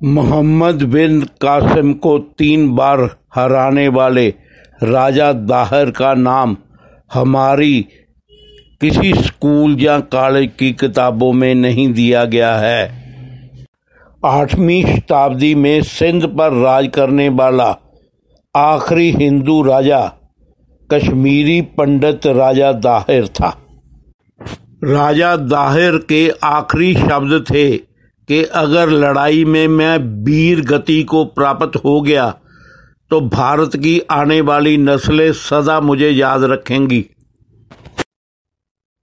मोहम्मद बिन कासिम को 3 बार हराने वाले राजा दाहिर का नाम हमारी किसी स्कूल या कॉलेज की किताबों में नहीं दिया गया है। 8वीं शताब्दी में सिंध पर राज करने वाला आखिरी हिंदू राजा कश्मीरी पंडित राजा दाहिर था। राजा दाहिर के आखिरी शब्द थे कि अगर लड़ाई में मैं वीर गति को प्राप्त हो गया तो भारत की आने वाली नस्लें सदा मुझे याद रखेंगी।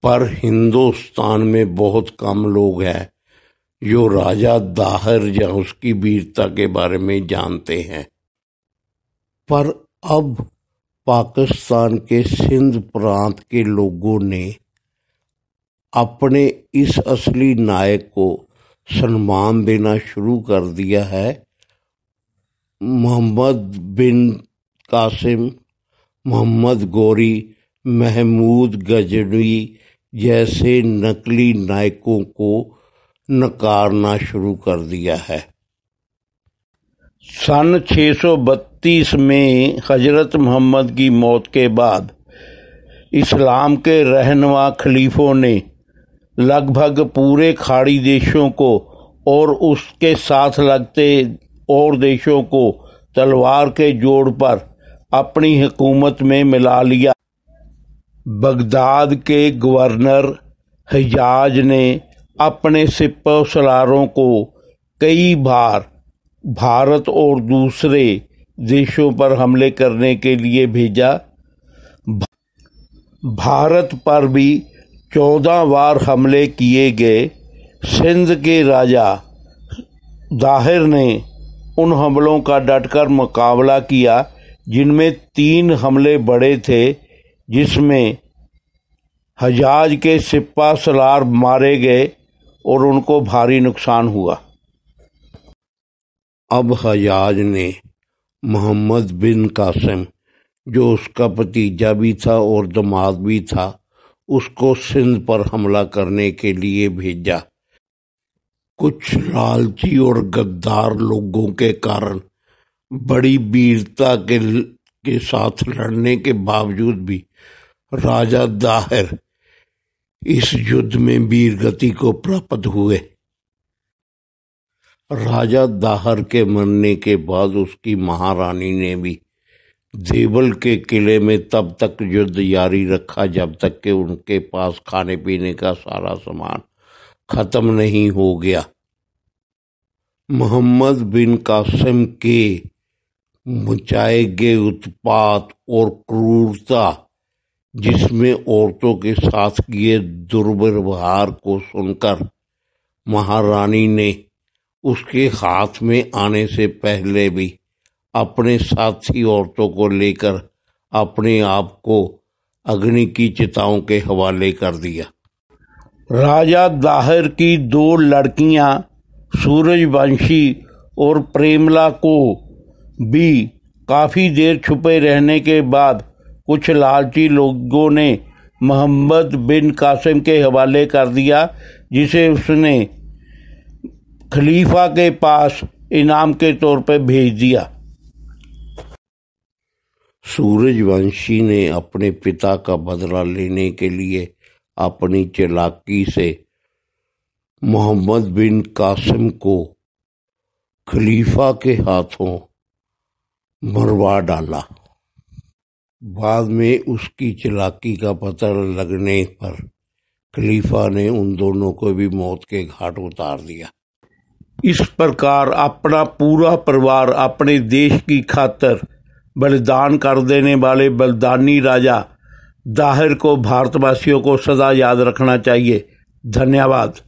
पर हिंदुस्तान में बहुत कम लोग हैं जो राजा दाहिर या उसकी वीरता के बारे में जानते हैं। पर अब पाकिस्तान के सिंध प्रांत के लोगों ने अपने इस असली नायक को सम्मान देना शुरू कर दिया है। मोहम्मद बिन कासिम, मोहम्मद गौरी, महमूद गजनवी जैसे नकली नायकों को नकारना शुरू कर दिया है। सन 632 में हजरत मोहम्मद की मौत के बाद इस्लाम के रहनुमा खलीफों ने लगभग पूरे खाड़ी देशों को और उसके साथ लगते और देशों को तलवार के जोर पर अपनी हुकूमत में मिला लिया। बगदाद के गवर्नर हिजाज ने अपने सिपह सलारों को कई बार भारत और दूसरे देशों पर हमले करने के लिए भेजा। भारत पर भी 14 बार हमले किए गए। सिंध के राजा दाहिर ने उन हमलों का डटकर मुकाबला किया, जिनमें 3 हमले बड़े थे, जिसमें हजाज के सिपह सलार मारे गए और उनको भारी नुकसान हुआ। अब हजाज ने मोहम्मद बिन कासिम, जो उसका भतीजा भी था और दामाद भी था, उसको सिंध पर हमला करने के लिए भेजा। कुछ लालची और गद्दार लोगों के कारण बड़ी वीरता के साथ लड़ने के बावजूद भी राजा दाहिर इस युद्ध में वीर गति को प्राप्त हुए। राजा दाहिर के मरने के बाद उसकी महारानी ने भी देवल के किले में तब तक युद्ध जारी रखा जब तक कि उनके पास खाने पीने का सारा सामान खत्म नहीं हो गया। मोहम्मद बिन कासिम के मचाए गए उत्पात और क्रूरता, जिसमें औरतों के साथ किए दुर्व्यवहार को सुनकर महारानी ने उसके हाथ में आने से पहले भी अपने साथी औरतों को लेकर अपने आप को अग्नि की चिताओं के हवाले कर दिया। राजा दाहिर की 2 लड़कियां सूरजवंशी और प्रेमला को भी काफ़ी देर छुपे रहने के बाद कुछ लालची लोगों ने मोहम्मद बिन कासिम के हवाले कर दिया, जिसे उसने खलीफा के पास इनाम के तौर पर भेज दिया। सूरजवंशी ने अपने पिता का बदला लेने के लिए अपनी चालाकी से मोहम्मद बिन कासिम को खलीफा के हाथों मरवा डाला। बाद में उसकी चालाकी का पता लगने पर खलीफा ने उन दोनों को भी मौत के घाट उतार दिया। इस प्रकार अपना पूरा परिवार अपने देश की खातिर बलिदान कर देने वाले बलिदानी राजा दाहिर को भारतवासियों को सदा याद रखना चाहिए। धन्यवाद।